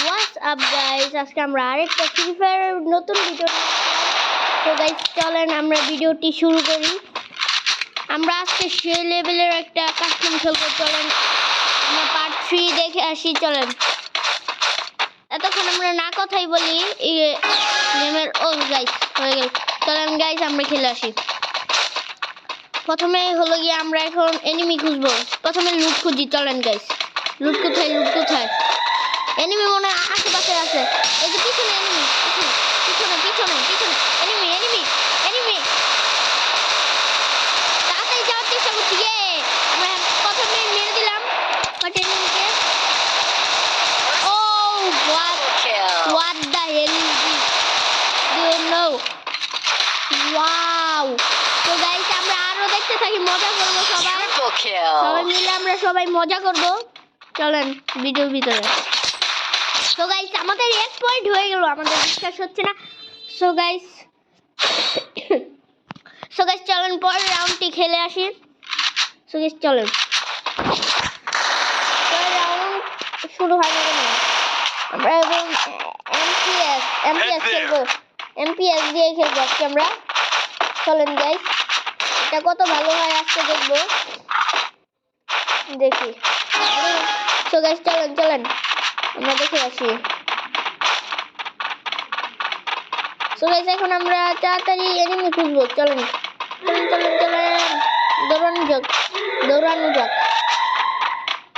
What's up guys, আজকে আমরা আরেকটা ফ্রি ফায়ারের নতুন ভিডিও তো গাইস চলেন আমরা ভিডিওটি শুরু করি। আমরা আজকে সেই লেভেলের একটা কাস্টম খেলবো, চলেন আমরা পার্ট 3 দেখে আসি। চলেন এতক্ষণ আমরা না কথাই বলি এই গেমের। ও গাইস হয়ে গেল, চলেন গাইস আমরা খেলে আসি। প্রথমে হলো গিয়ে আমরা এখন এনিমি খুঁজবো, প্রথমে লুট খুঁজি। চলেন গাইস, লুট কোথায়, লুট কোথায়? এনিমি মনে হয় আশেপাশে আছে। এই যে পিছনে এনিমি, পিছনে পিছনে পিছনে এনিমি এনিমি এনিমি। তাড়াতাড়ি যাওয়ার চেষ্টা করছি। আমরা প্রথমে মেরে দিলাম বাট এনিমিকে। ও what the hell is this? Do you know? Wow! তো গাইস আমরা আরো দেখতে থাকি, মজা করব সবাই। সবাই মিলে আমরা সবাই মজা করব। চলেন ভিডিওর ভিতরে। সো গাইস আমাদের 1 পয়েন্ট হয়ে গেল, আমাদের বিশ্বাস হচ্ছে না। সো গাইস চলেন পরের রাউন্ডটি খেলে আসি। সো গাইস চলেন, পরের রাউন্ড শুরু হয় না কেন? আমরা এখন এমপিএস খেলবো, এমপিএস দিয়ে খেলবো আজকে আমরা। চলেন গাইস, এটা কত ভালো হয় আজকে দেখবো, দেখি। সো গাইস চলেন আমরা দেখে আসি। সো গাইস এখন আমরা তাড়াতাড়ি এনিমি খুঁজবো। চলেন দৌড়ানো যাক।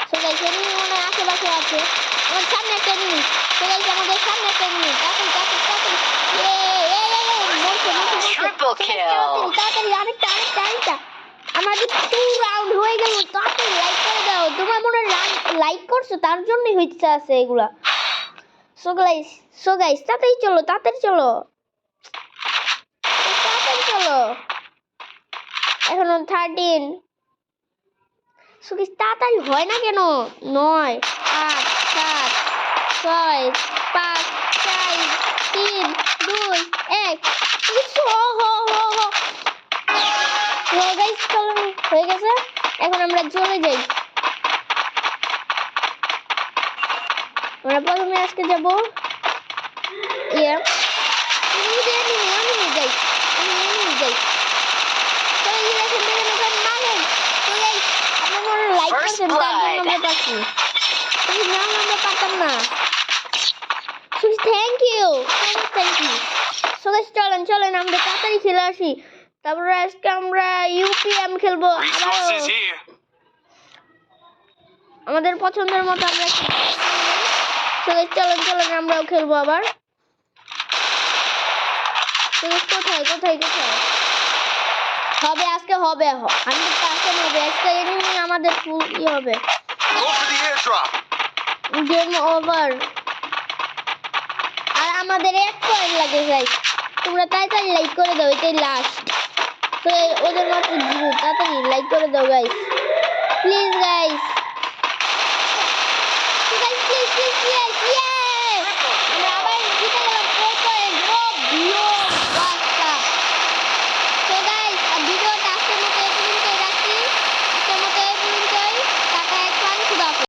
সো গাইস এনিমি মনে হয় আশেপাশে আছে। আমার সামনে একটা এনিমি। সো গাইস আমাদের সামনে একটা এনিমি। তাড়াতাড়ি আরেকটা। আমাদের 2 রাউন্ড হয়ে গেল। তাড়াতাড়ি লাইক করে দাও। তোমার মনে লাইক করছো, তার জন্যই হইছে আছে এগুলা। সো গাইস তাড়াতাড়ি চলো। এখনো 13। সো গাইস তাড়াতাড়ি হয় না কেন? 9 8 7 6 5 4 3 2 1। গাইস চলো, হয়ে গেছে। এখন আমরা চলে যাই। আমরা প্রথমে আজকে যাব চলেন আমরা তাড়াতাড়ি খেলে আসি। তারপরে আজকে আমরা ইউপিএম খেলবো, আমাদের পছন্দের মতো আমরা। চলেন আমরাও খেলবো আবার। কোথায় হবে আজকে? হবে 100% হবে আজকে। এনিমি আমাদের ফুল হবে। Game over. আর আমাদের 1 পয়েন্ট লাগে গাইস। তোমরা তাড়াতাড়ি লাইক করে দাও, এটাই লাস্ট। তো ওদের মাত্র 0। তাড়াতাড়ি লাইক করে দাও গাইস, প্লিজ গাইস। প্লিজ